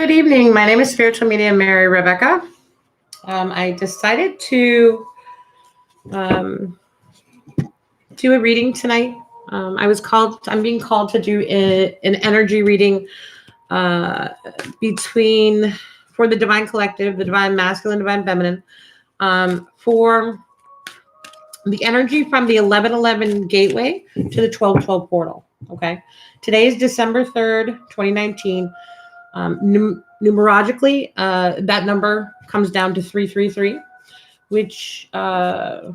Good evening. My name is Spiritual Medium Mary Rebecca. I decided to do a reading tonight. I'm being called to do an energy reading for the Divine Collective, the Divine Masculine, Divine Feminine, for the energy from the 1111 Gateway to the 1212 Portal. Okay. Today is December 3rd, 2019. Numerologically, that number comes down to 333, which are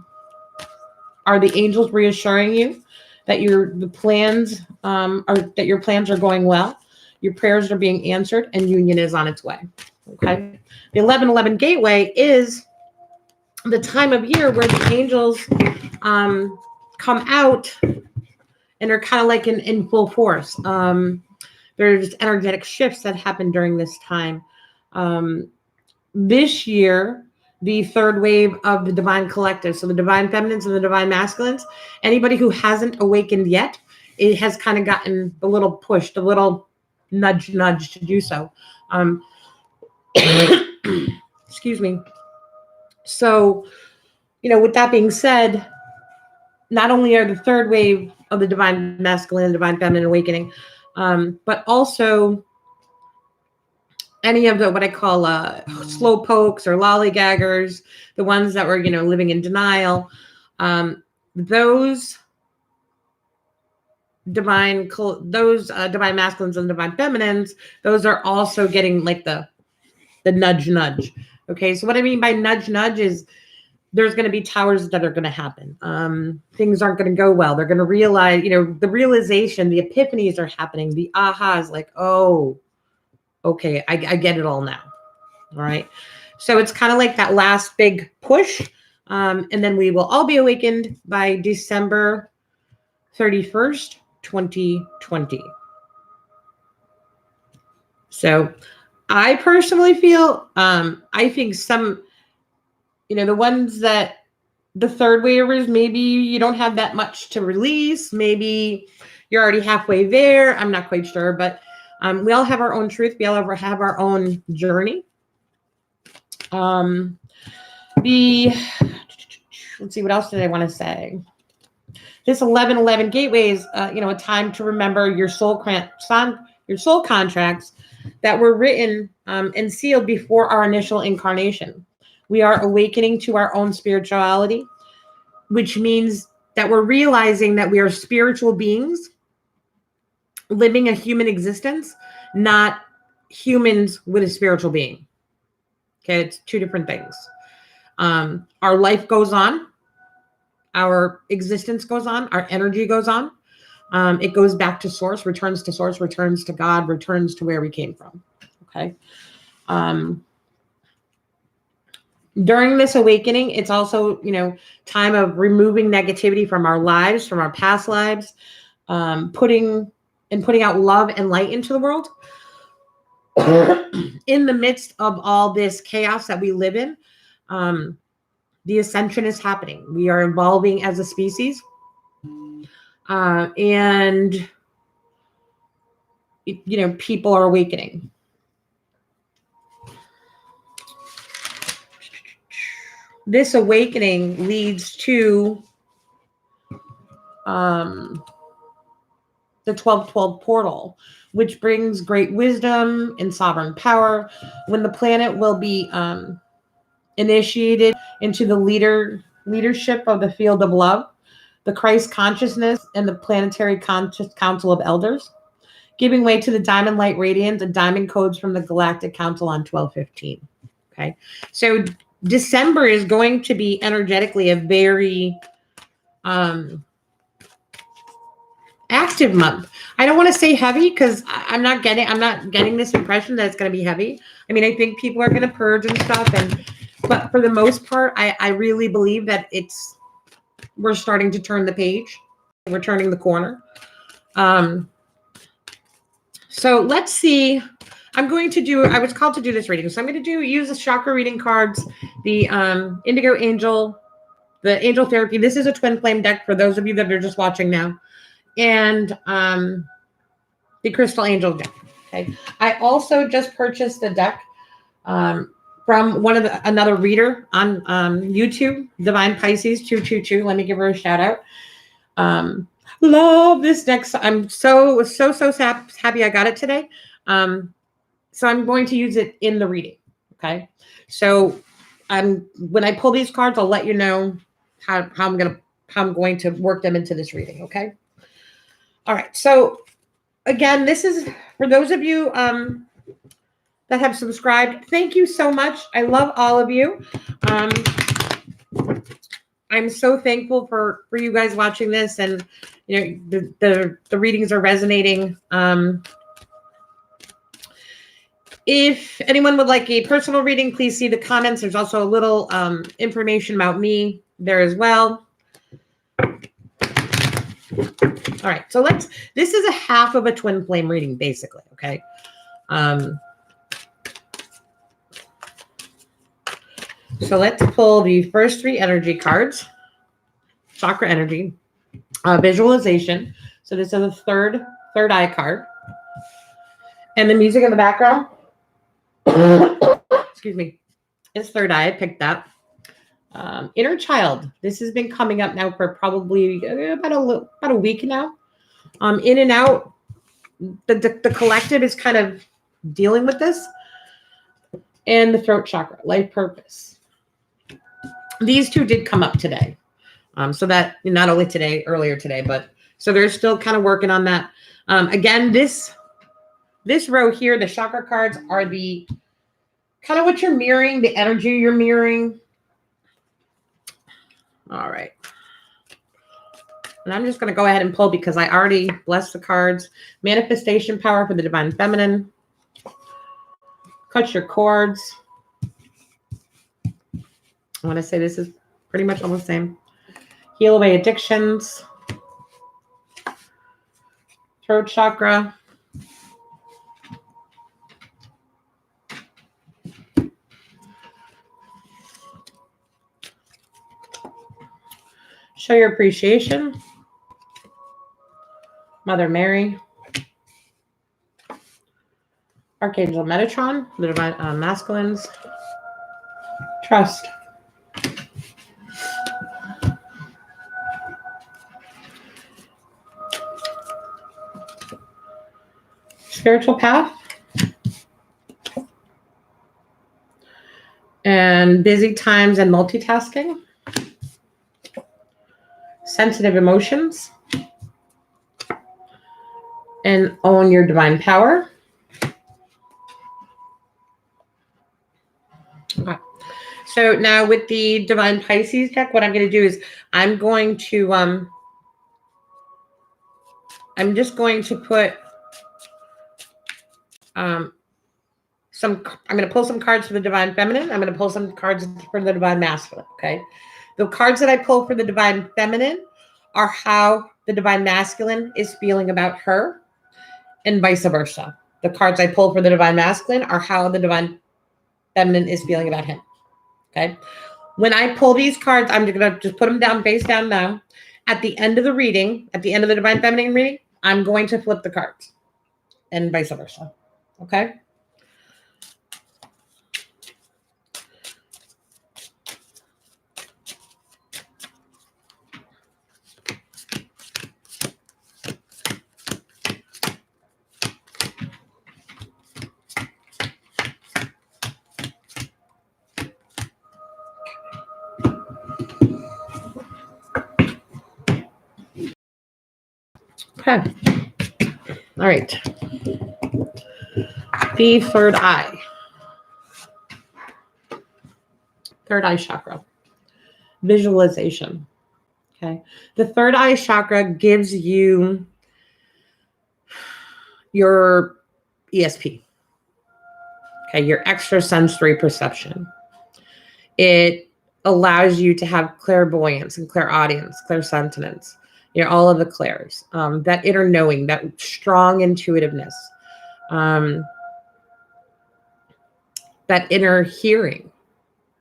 the angels reassuring you that your plans are going well, your prayers are being answered, and union is on its way. Okay, the 1111 Gateway is the time of year where the angels come out and are kind of like in full force. There's energetic shifts that happen during this time. This year, the third wave of the Divine Collective, so the Divine Feminines and the Divine Masculines, anybody who hasn't awakened yet, it has kind of gotten a little pushed, a little nudge to do so. Excuse me. So, with that being said, not only are the third wave of the Divine Masculine and Divine Feminine awakening, but also any of the what I call slow pokes or lollygaggers, the ones that were living in denial, those divine masculines and divine feminines, those are also getting like the nudge. Okay, so what I mean by nudge is there's going to be towers that are going to happen. Things aren't going to go well. They're going to realize, the realization, the epiphanies are happening. The ahas, like, oh, okay, I get it all now. All right. So it's kind of like that last big push. And then we will all be awakened by December 31st, 2020. So I personally feel, I think some, the ones that the third waivers, maybe you don't have that much to release. Maybe you're already halfway there. I'm not quite sure, but we all have our own truth. We all have our own journey. Let's see, what else did I want to say? This 1111 Gateway is, a time to remember your soul contracts that were written and sealed before our initial incarnation. We are awakening to our own spirituality, which means that we're realizing that we are spiritual beings living a human existence, not humans with a spiritual being. Okay, it's two different things. Our life goes on. Our existence goes on. Our energy goes on. It goes back to source, returns to God, returns to where we came from. Okay. During this awakening, it's also, time of removing negativity from our lives, from our past lives, putting out love and light into the world. In the midst of all this chaos that we live in, the ascension is happening. We are evolving as a species. And people are awakening. This awakening leads to the 1212 portal, which brings great wisdom and sovereign power, when the planet will be initiated into the leadership of the field of love, the Christ consciousness, and the planetary council of elders, giving way to the diamond light radiance and diamond codes from the galactic council on 1215. Okay, so December is going to be energetically a very active month. I don't want to say heavy because I'm not getting this impression that it's going to be heavy. I mean, I think people are going to purge and stuff, but for the most part, I really believe that we're starting to turn the page. We're turning the corner. So let's see. I was called to do this reading. So I'm going to use the chakra reading cards, the Indigo Angel, the Angel Therapy. This is a twin flame deck for those of you that are just watching now. And the Crystal Angel deck. Okay. I also just purchased a deck from another reader on YouTube, Divine Pisces 222. Let me give her a shout out. Love this deck. I'm so happy I got it today. So I'm going to use it in the reading. Okay. So when I pull these cards, I'll let you know how I'm going to work them into this reading. Okay. All right. So again, this is for those of you that have subscribed. Thank you so much. I love all of you. I'm so thankful for you guys watching this, and the readings are resonating. If anyone would like a personal reading, please see the comments. There's also a little information about me there as well. All right, so this is a half of a twin flame reading, basically, okay? So let's pull the first 3 energy cards. Chakra energy, visualization. So this is a third eye card. And the music in the background, excuse me, is third eye. I picked that. Inner child. This has been coming up now for probably about a week now. In and out. The collective is kind of dealing with this. And the throat chakra, life purpose. These 2 did come up today. So that not only earlier today, but so they're still kind of working on that. Again, this row here, the chakra cards are the kind of what you're mirroring, the energy you're mirroring. All right. And I'm just going to go ahead and pull because I already blessed the cards. Manifestation power for the divine feminine. Cut your cords. I want to say this is pretty much almost the same. Heal away addictions. Throat chakra. Show your appreciation. Mother Mary. Archangel Metatron, the divine masculines. Trust. Spiritual path. And busy times and multitasking. Sensitive emotions. And own your divine power. Okay. So now with the Divine Pisces deck, what I'm going to do is I'm just going to put I'm going to pull some cards for the Divine Feminine. I'm going to pull some cards for the Divine Masculine. Okay. The cards that I pull for the Divine Feminine are how the Divine Masculine is feeling about her, and vice versa. The cards I pull for the Divine Masculine are how the Divine Feminine is feeling about him. Okay. When I pull these cards, I'm going to just put them down, face down now. At the end of the reading, at the end of the Divine Feminine reading, I'm going to flip the cards and vice versa. Okay. Okay. All right. The third eye. Third eye chakra. Visualization. Okay. The third eye chakra gives you your ESP. Okay. Your extrasensory perception. It allows you to have clairvoyance and clairaudience, clairsentience. All of the clairs, that inner knowing, that strong intuitiveness, that inner hearing,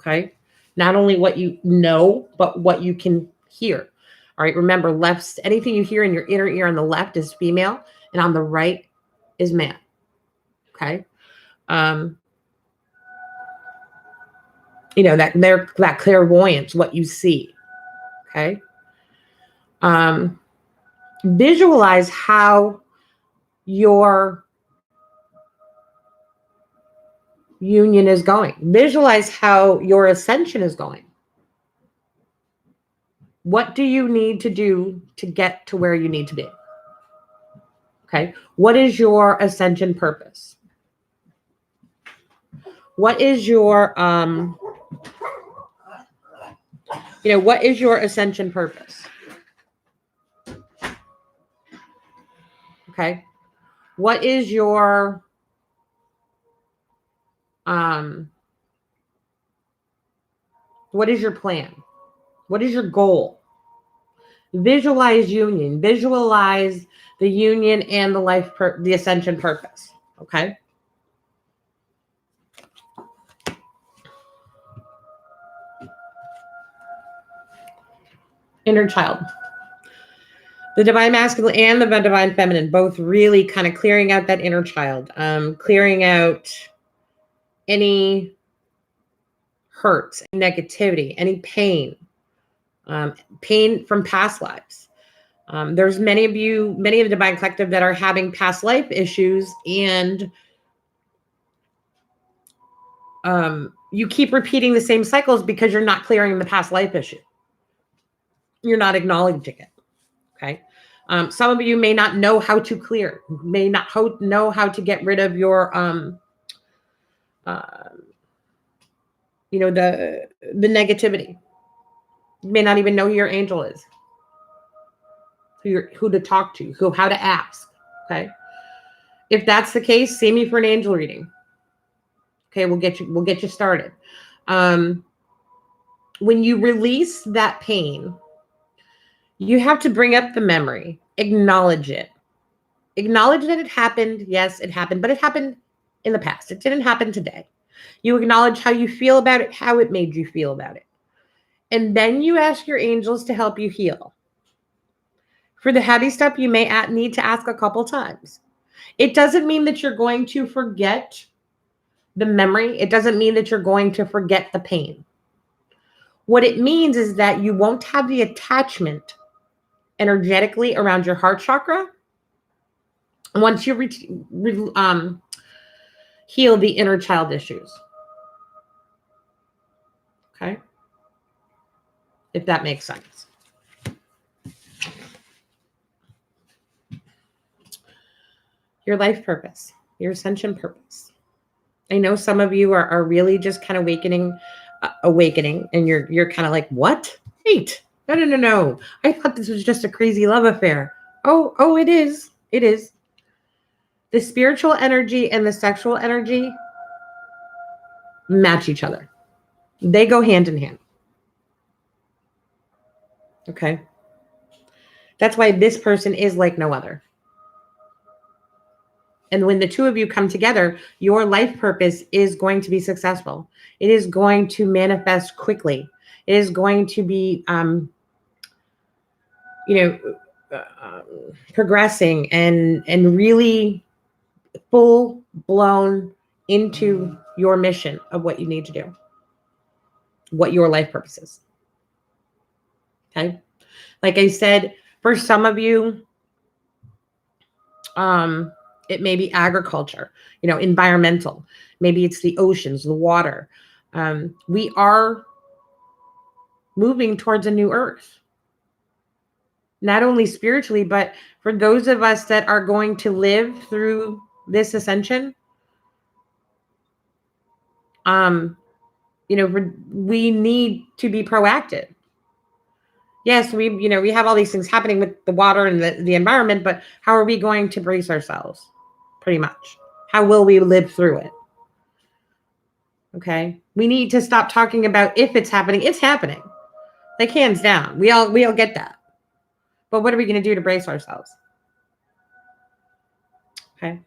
okay? Not only what you know, but what you can hear, all right? Remember, anything you hear in your inner ear on the left is female, and on the right is man, Okay. You know, that clairvoyance, what you see. Okay. Visualize how your union is going. Visualize how your ascension is going. What do you need to do to get to where you need to be? Okay. What is your ascension purpose? What is your what is your ascension purpose? Okay. What is your what is your plan? What is your goal? Visualize union. Visualize the union and the ascension purpose. Okay. Inner child. The divine masculine and the divine feminine, both really kind of clearing out that inner child, clearing out any hurts, negativity, any pain, pain from past lives. There's many of the Divine Collective that are having past life issues, and you keep repeating the same cycles because you're not clearing the past life issue. You're not acknowledging it. Okay. Some of you may not know how to clear, may not know how to get rid of your, the negativity. You may not even know who your angel is, who to talk to, how to ask. Okay. If that's the case, see me for an angel reading. Okay. We'll get you started. When you release that pain, you have to bring up the memory, acknowledge it. Acknowledge that it happened. Yes, it happened, but it happened in the past. It didn't happen today. You acknowledge how you feel about it, how it made you feel about it. And then you ask your angels to help you heal. For the heavy stuff, you may need to ask a couple times. It doesn't mean that you're going to forget the memory. It doesn't mean that you're going to forget the pain. What it means is that you won't have the attachment energetically around your heart chakra once you heal the inner child issues. Okay? If that makes sense. Your life purpose, your ascension purpose. I know some of you are really just kind of awakening, and you're kind of like, what? Wait, no. I thought this was just a crazy love affair. Oh, it is. It is. The spiritual energy and the sexual energy match each other. They go hand in hand. Okay. That's why this person is like no other. And when the two of you come together, your life purpose is going to be successful. It is going to manifest quickly. It is going to be, progressing and really full blown into your mission of what you need to do, what your life purpose is. Okay. Like I said, for some of you, it may be agriculture, environmental. Maybe it's the oceans, the water. We are moving towards a new earth. Not only spiritually, but for those of us that are going to live through this ascension, we need to be proactive. Yes, we have all these things happening with the water and the environment, but how are we going to brace ourselves? Pretty much. How will we live through it? Okay. We need to stop talking about if it's happening. It's happening. Like hands down. We all get that. But what are we going to do to brace ourselves? Okay.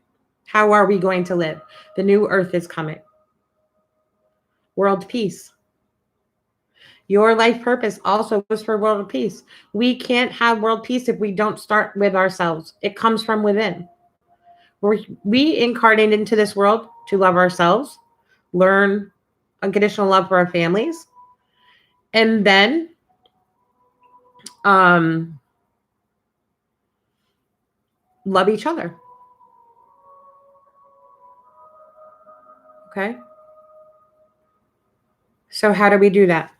How are we going to live? The new earth is coming. World peace. Your life purpose also goes for world peace. We can't have world peace if we don't start with ourselves. It comes from within. We incarnate into this world to love ourselves, learn unconditional love for our families, and then love each other. Okay? So how do we do that?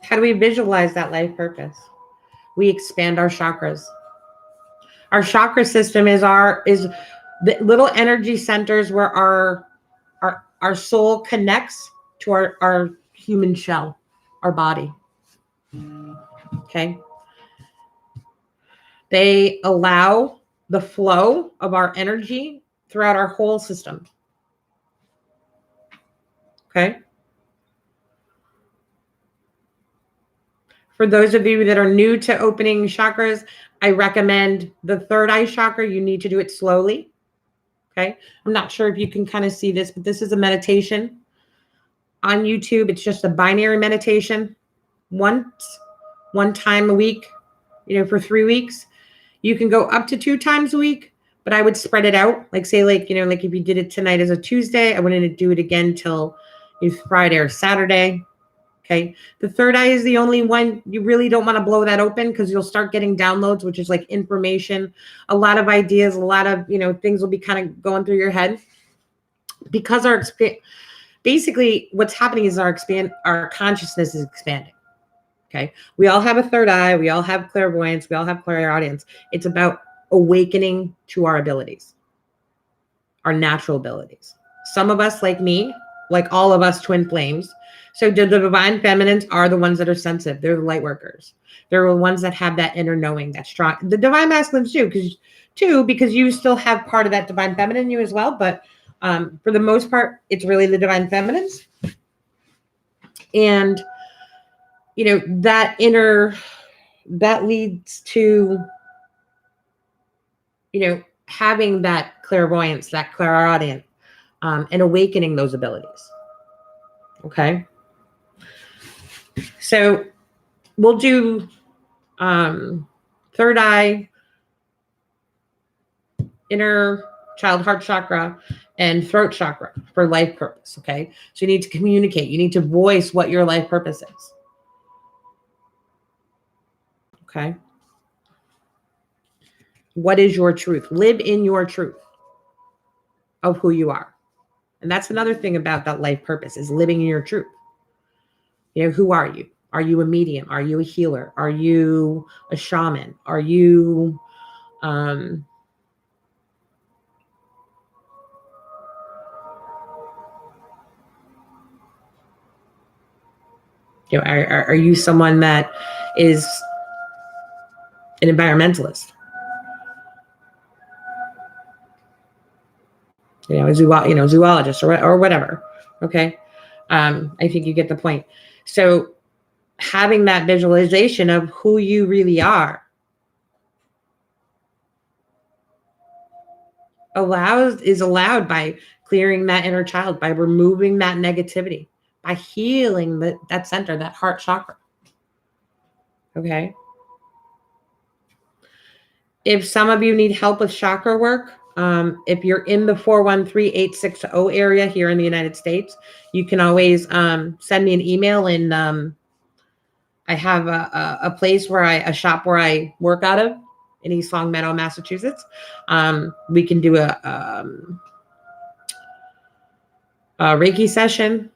How do we visualize that life purpose? We expand our chakras. Our chakra system is the little energy centers where our soul connects to our human shell, our body. Okay? They allow the flow of our energy throughout our whole system. Okay? For those of you that are new to opening chakras, I recommend the third eye chakra. You need to do it slowly. Okay? I'm not sure if you can kind of see this, but this is a meditation on YouTube. It's just a binary meditation. One time a week, for 3 weeks. You can go up to 2 times a week, but I would spread it out. Like say like if you did it tonight as a Tuesday, I wouldn't do it again till Friday or Saturday. Okay. The third eye is the only one you really don't want to blow that open because you'll start getting downloads, which is like information, a lot of ideas, a lot of, things will be kind of going through your head because basically what's happening is our consciousness is expanding. Okay. We all have a third eye. We all have clairvoyance. We all have clairaudience. It's about awakening to our abilities, our natural abilities. Some of us, like me, like all of us twin flames. So the divine feminines are the ones that are sensitive. They're the light workers. They're the ones that have that inner knowing, that strong. The divine masculines too, because you still have part of that divine feminine in you as well. But for the most part, it's really the divine feminines. And that leads to having that clairvoyance, that clairaudience, and awakening those abilities. Okay. So we'll do third eye, inner child heart chakra, and throat chakra for life purpose. Okay. So you need to communicate. You need to voice what your life purpose is. Okay. What is your truth? Live in your truth of who you are. And that's another thing about that life purpose is living in your truth. Who are you? Are you a medium? Are you a healer? Are you a shaman? Are you are you someone that is an environmentalist? A zoologist or whatever. Okay. I think you get the point. So having that visualization of who you really are is allowed by clearing that inner child, by removing that negativity, by healing that center, that heart chakra. Okay. If some of you need help with chakra work, if you're in the 413860 area here in the United States, you can always send me an email, and I have a place a shop where I work out of in East Longmeadow, Massachusetts. We can do a Reiki session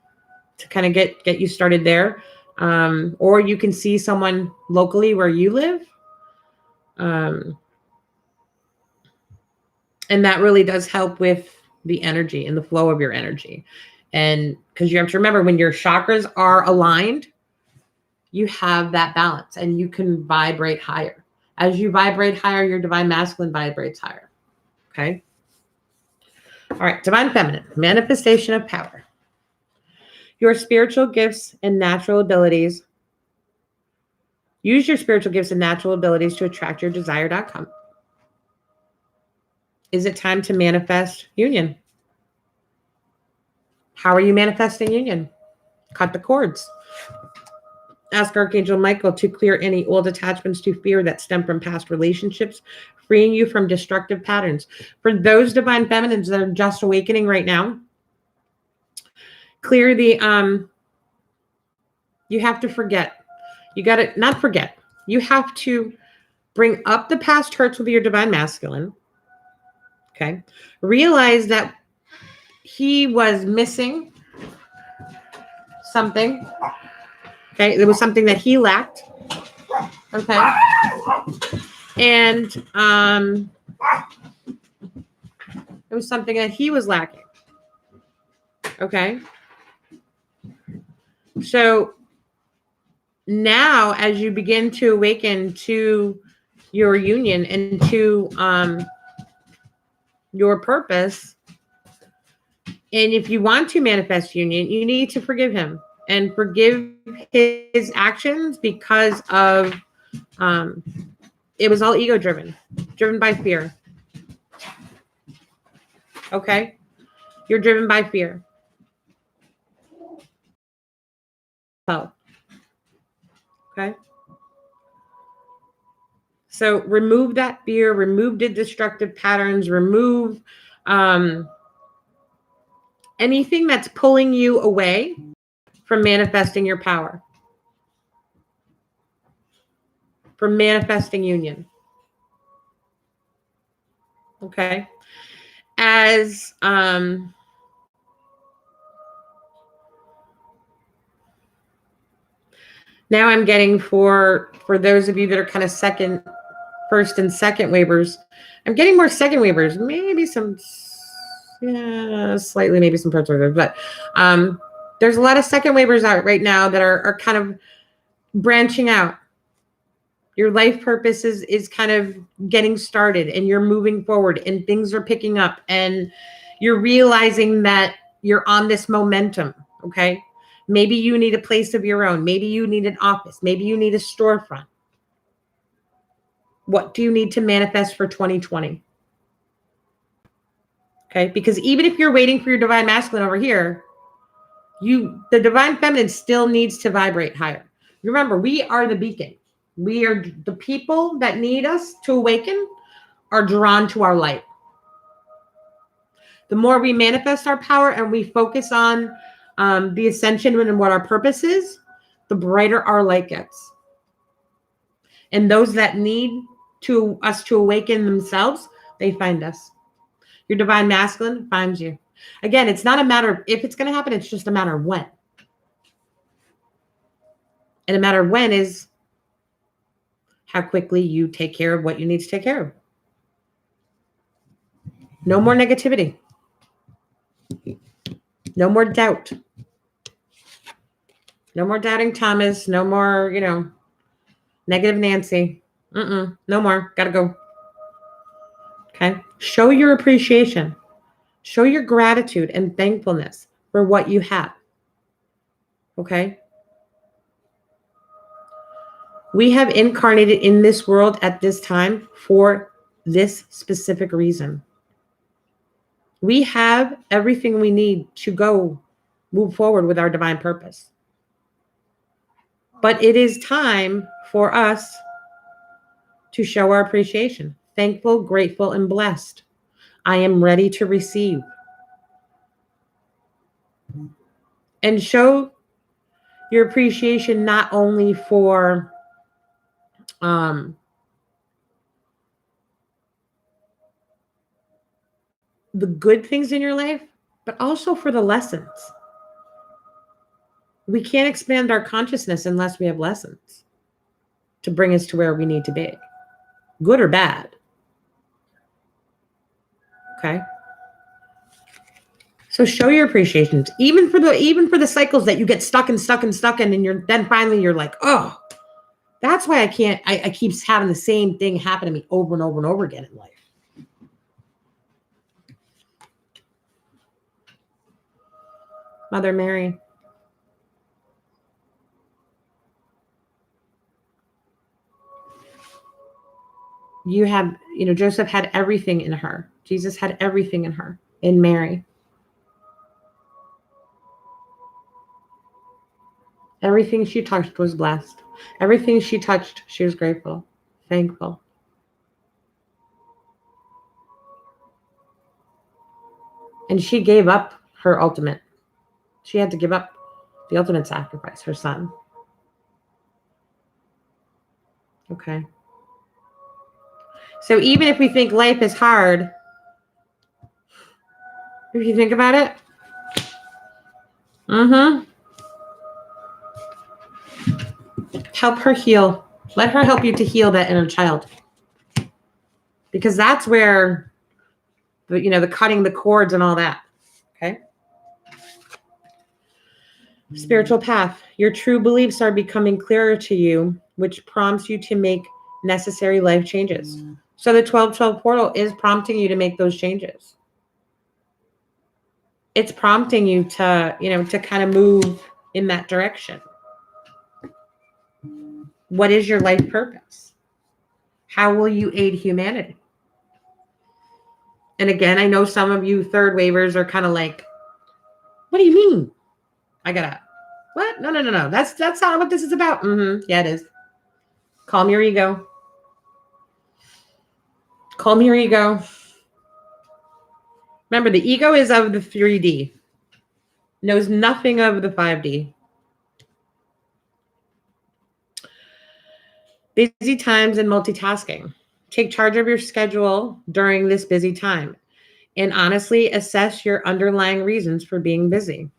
to kind of get you started there. Or you can see someone locally where you live. And that really does help with the energy and the flow of your energy. And because you have to remember, when your chakras are aligned, you have that balance and you can vibrate higher. As you vibrate higher, your divine masculine vibrates higher. Okay. All right. Divine feminine, manifestation of power. Your spiritual gifts and natural abilities. Use your spiritual gifts and natural abilities to attract your desired outcome. Is it time to manifest union? How are you manifesting union? Cut the cords. Ask Archangel Michael to clear any old attachments to fear that stem from past relationships, freeing you from destructive patterns. For those divine feminines that are just awakening right now, clear the you have to forget. You got to not forget. You have to bring up the past hurts with your divine masculine. Okay. Realize that he was missing something. Okay. There was something that he lacked. Okay. And it was something that he was lacking. Okay. So now, as you begin to awaken to your union and to your purpose, and if you want to manifest union, you need to forgive him and forgive his actions because of it was all ego driven by fear. Okay? You're driven by fear. Oh. Okay? So remove that fear, remove the destructive patterns, remove anything that's pulling you away from manifesting your power, from manifesting union. Okay? As now I'm getting for those of you that are kind of first and second waivers, I'm getting more second waivers, maybe some, slightly, maybe some first waivers, but there's a lot of second waivers out right now that are kind of branching out. Your life purpose is kind of getting started and you're moving forward and things are picking up and you're realizing that you're on this momentum. Okay. Maybe you need a place of your own. Maybe you need an office. Maybe you need a storefront. What do you need to manifest for 2020? Okay. Because even if you're waiting for your divine masculine over here, the divine feminine still needs to vibrate higher. Remember, we are the beacon. We are the people that need us to awaken are drawn to our light. The more we manifest our power and we focus on the ascension and what our purpose is, the brighter our light gets. And those that need us to awaken themselves, they find us. Your divine masculine finds you. Again, it's not a matter of if it's going to happen. It's just a matter of when. And a matter of when is how quickly you take care of what you need to take care of. No more negativity. No more doubt. No more doubting Thomas. No more, negative Nancy. No more. Gotta go. Okay. Show your appreciation. Show your gratitude and thankfulness for what you have. Okay. We have incarnated in this world at this time for this specific reason. We have everything we need to move forward with our divine purpose. But it is time for us to show our appreciation. Thankful, grateful, and blessed. I am ready to receive. And show your appreciation not only for the good things in your life, but also for the lessons. We can't expand our consciousness unless we have lessons to bring us to where we need to be, good or bad. Okay. So show your appreciation, even for the cycles that you get stuck in, and then finally you're like, oh, that's why I keep having the same thing happen to me over and over and over again in life. Mother Mary. You have, Joseph had everything in her. Jesus had everything in Mary. Everything she touched was blessed. Everything she touched, she was grateful, thankful. And she gave up her ultimate. She had to give up the ultimate sacrifice, her son. Okay. So even if we think life is hard, if you think about it, help her heal. Let her help you to heal that inner child. Because that's where, the cutting the cords and all that. Okay. Spiritual path. Your true beliefs are becoming clearer to you, which prompts you to make necessary life changes. So the 1212 portal is prompting you to make those changes. It's prompting you to, to kind of move in that direction. What is your life purpose? How will you aid humanity? And again, I know some of you third wavers are kind of like, what do you mean? What? No. That's not what this is about. Yeah, it is. Calm your ego. Calm your ego. Remember, the ego is of the 3D. Knows nothing of the 5D. Busy times and multitasking. Take charge of your schedule during this busy time. And honestly, assess your underlying reasons for being busy.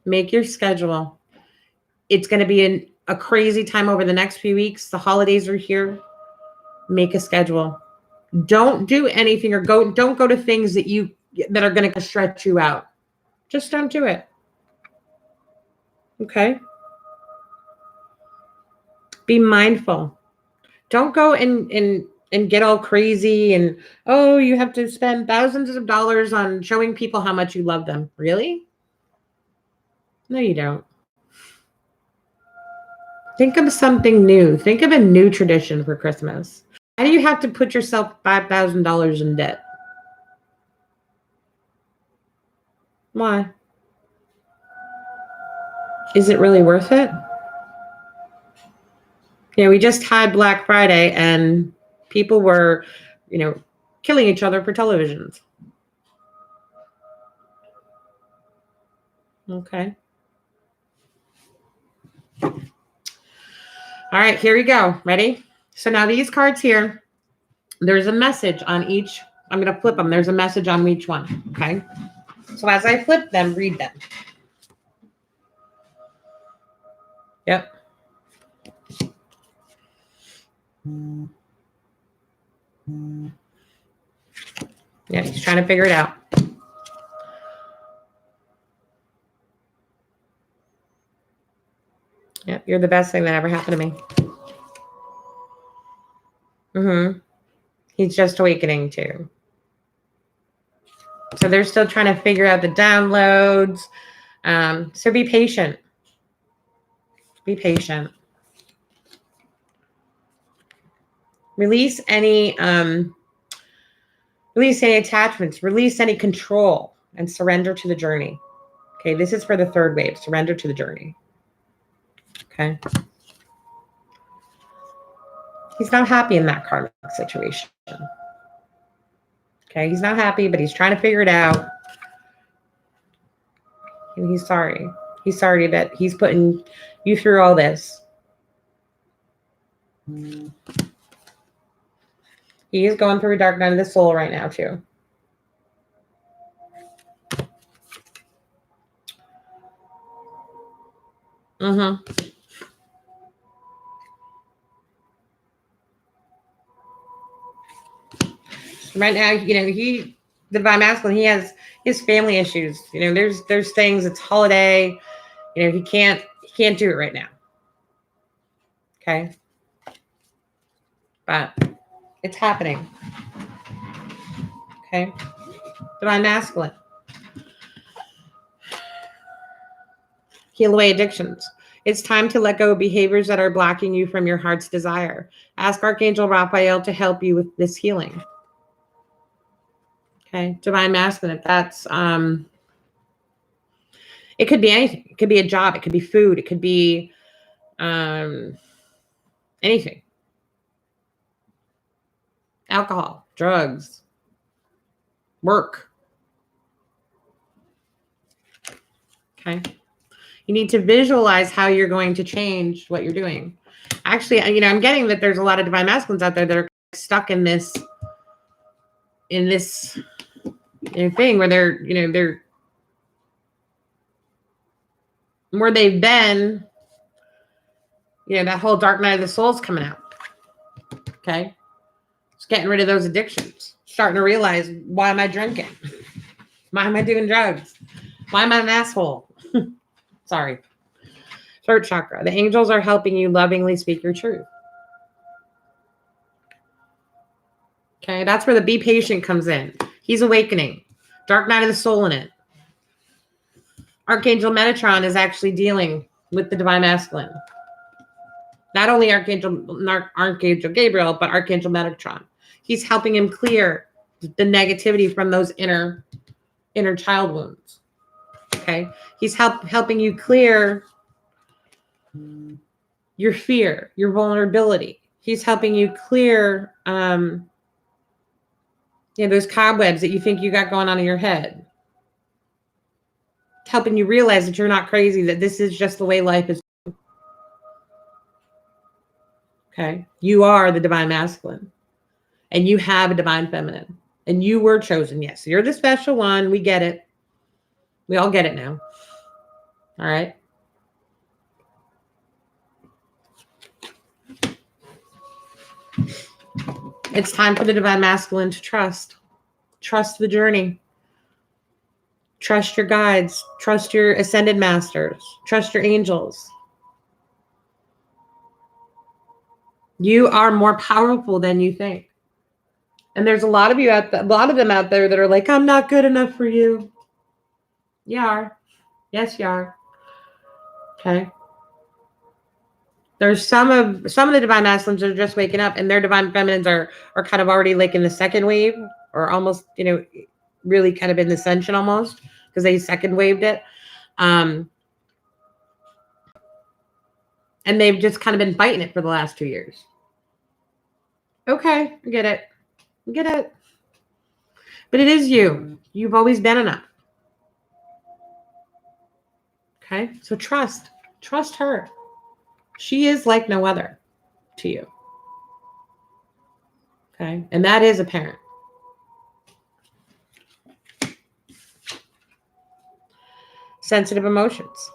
Make your schedule. It's going to be a crazy time over the next few weeks. The holidays are here. Make a schedule. Don't do anything or don't go to things that are going to stretch you out. Just don't do it. Okay? Be mindful. Don't go and get all crazy and, you have to spend thousands of dollars on showing people how much you love them. Really? No, you don't. Think of something new. Think of a new tradition for Christmas. Why do you have to put yourself $5,000 in debt? Why? Is it really worth it? We just had Black Friday and people were, killing each other for televisions. Okay. All right, here we go. Ready? So now these cards here, there's a message on each. I'm going to flip them. There's a message on each one. Okay. So as I flip them, read them. Yep. Yeah, he's trying to figure it out. Yep, you're the best thing that ever happened to me. He's just awakening too. So they're still trying to figure out the downloads. So be patient. Be patient. Release any attachments. Release any control and surrender to the journey. Okay, this is for the third wave. Surrender to the journey. Okay. He's not happy in that karmic situation. Okay, he's not happy, but he's trying to figure it out. And he's sorry. He's sorry that he's putting you through all this. He is going through a dark night of the soul right now, too. Right now, the divine masculine, he has his family issues. There's things. It's holiday. He can't do it right now. Okay, but it's happening. Okay, divine masculine. Heal away addictions. It's time to let go of behaviors that are blocking you from your heart's desire. Ask Archangel Raphael to help you with this healing. Okay, divine masculine. If that's It could be anything. It could be a job. It could be food. It could be anything. Alcohol, drugs, work. Okay. You need to visualize how you're going to change what you're doing. Actually, I'm getting that there's a lot of divine masculines out there that are stuck in this thing where they're where they've been, that whole dark night of the soul's coming out. Okay. Just getting rid of those addictions. Starting to realize, why am I drinking? Why am I doing drugs? Why am I an asshole? Sorry. Throat chakra. The angels are helping you lovingly speak your truth. Okay, that's where the be patient comes in. He's awakening. Dark night of the soul in it. Archangel Metatron is actually dealing with the divine masculine. Not only Archangel Gabriel, but Archangel Metatron. He's helping him clear the negativity from those inner child wounds. Okay, he's helping you clear your fear, your vulnerability. He's helping you clear those cobwebs that you think you got going on in your head. It's helping you realize that you're not crazy, that this is just the way life is. Okay, you are the divine masculine, and you have a divine feminine, and you were chosen. Yes, you're the special one. We get it. We all get it now. All right. It's time for the divine masculine to trust. Trust the journey. Trust your guides. Trust your ascended masters. Trust your angels. You are more powerful than you think. And there's a lot of them out there that are like, I'm not good enough for you. You are. Yes, you are. Okay. There's some of the divine masculines that are just waking up, and their divine feminines are kind of already like in the second wave, or almost, really kind of in the ascension almost, because they second waved it. And they've just kind of been fighting it for the last 2 years. Okay, I get it. I get it. But it is you. You've always been enough. Okay, so trust her. She is like no other to you. Okay, and that is apparent. Sensitive emotions.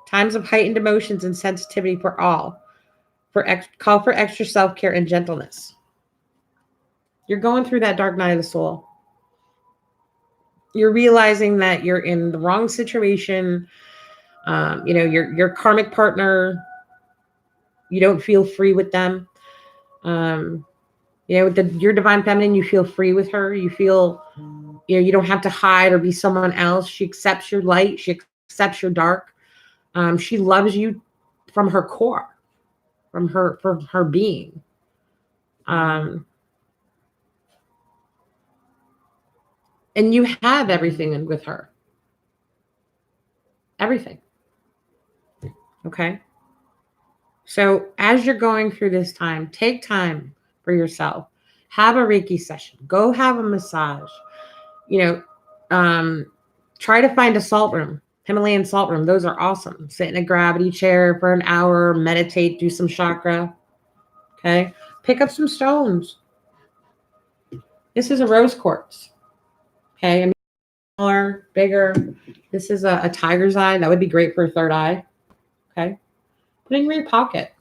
Times of heightened emotions and sensitivity for all. Call for extra self-care and gentleness. You're going through that dark night of the soul. You're realizing that you're in the wrong situation. Your karmic partner, you don't feel free with them. Your divine feminine, you feel free with her. You feel, you don't have to hide or be someone else. She accepts your light. She accepts your dark. She loves you from her core, from her being. And you have everything with her. Everything. Okay. So as you're going through this time, take time for yourself. Have a Reiki session. Go have a massage. Try to find a salt room, Himalayan salt room. Those are awesome. Sit in a gravity chair for an hour, meditate, do some chakra. Okay. Pick up some stones. This is a rose quartz. Okay. Smaller, bigger. This is a tiger's eye. That would be great for a third eye. Okay. Put it in your pocket.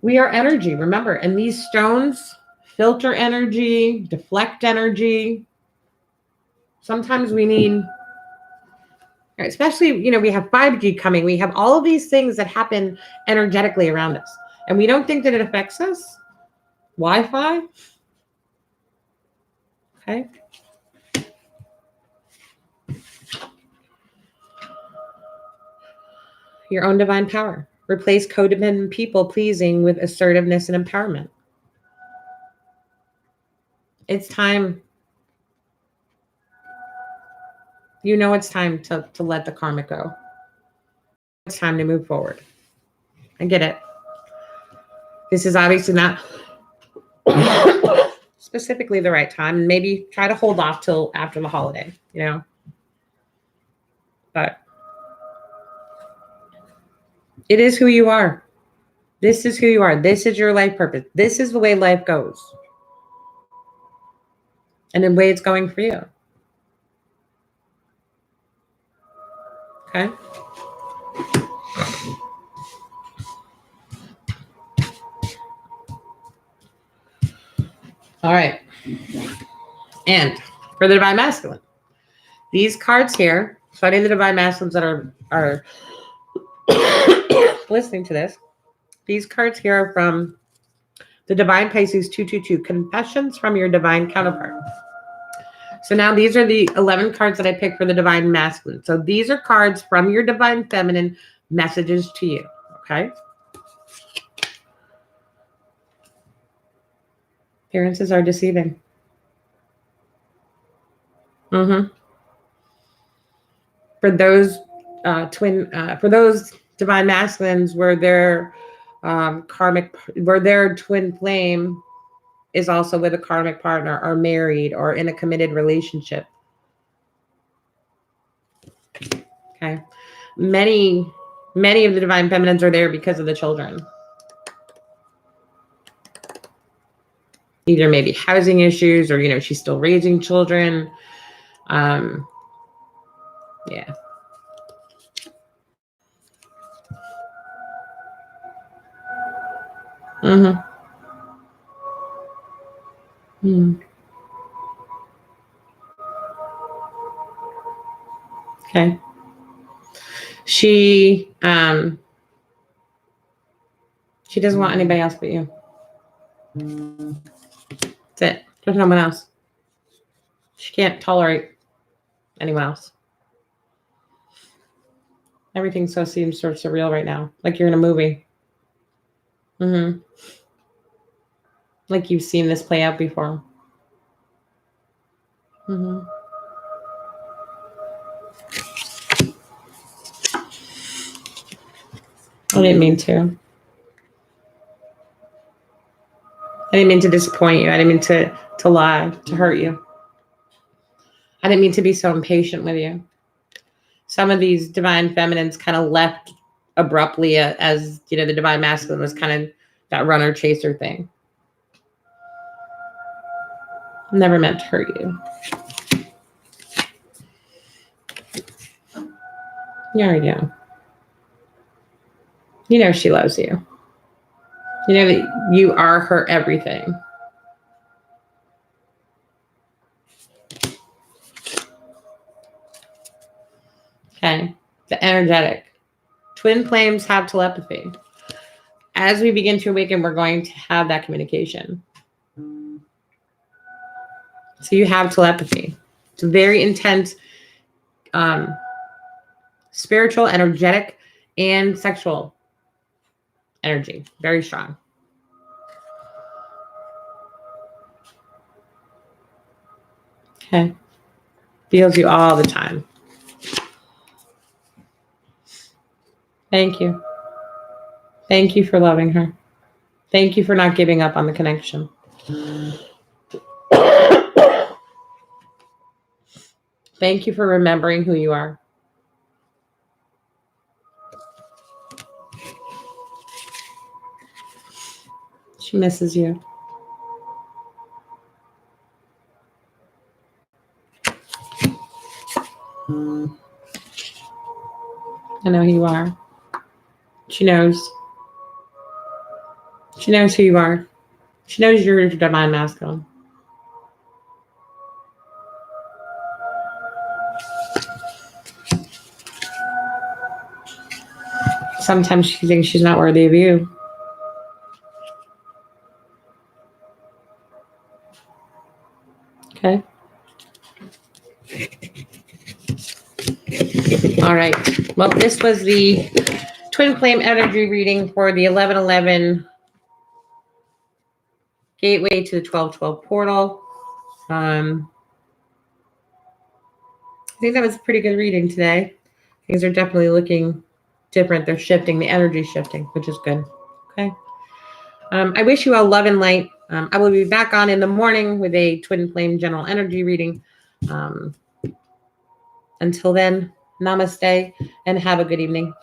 We are energy, remember, and these stones filter energy, deflect energy. Sometimes we need, especially, we have 5G coming. We have all of these things that happen energetically around us, and we don't think that it affects us. Wi-Fi. Okay. Your own divine power. Replace codependent people pleasing with assertiveness and empowerment. It's time. You know it's time to let the karmic go. It's time to move forward. I get it. This is obviously not specifically the right time. Maybe try to hold off till after the holiday, you know? But it is who you are. This is who you are. This is your life purpose. This is the way life goes. And the way it's going for you. Okay? All right. And for the Divine Masculine, these cards here, so any of the Divine Masculines that are listening to this, these cards here are from the Divine Pisces 222, Confessions from Your Divine Counterpart. So now these are the 11 cards that I picked for the Divine Masculine. So these are cards from your Divine Feminine, messages to you. Okay? Appearances are deceiving. For those for those Divine Masculines where their where their twin flame is also with a karmic partner, or married, or in a committed relationship. Okay. Many of the Divine Feminines are there because of the children. Either maybe housing issues, or, you know, she's still raising children. Yeah. Okay. She doesn't want anybody else but you. That's it. There's no one else. She can't tolerate anyone else. Everything seems sort of surreal right now, like you're in a movie. Like you've seen this play out before. I didn't mean to. I didn't mean to disappoint you. I didn't mean to lie, to hurt you. I didn't mean to be so impatient with you. Some of these Divine Feminines kind of left abruptly, as, you know, the Divine Masculine was kind of that runner chaser thing. Never meant to hurt you. You already know. You know she loves you. You know that you are her everything. Okay. The energetic. Twin flames have telepathy. As we begin to awaken, we're going to have that communication. So you have telepathy. It's a very intense, spiritual, energetic, and sexual energy. Very strong. Okay. Feels you all the time. Thank you. Thank you for loving her. Thank you for not giving up on the connection. Thank you for remembering who you are. She misses you. I know who you are. She knows. She knows who you are. She knows you're Divine Masculine. Sometimes she thinks she's not worthy of you. Okay. All right. Well, this was the twin flame energy reading for the 1111 gateway to the 1212 portal. I think that was a pretty good reading today. Things are definitely looking different. They're shifting. The energy's shifting, which is good. Okay. I wish you all love and light. I will be back on in the morning with a twin flame general energy reading. Until then, namaste and have a good evening.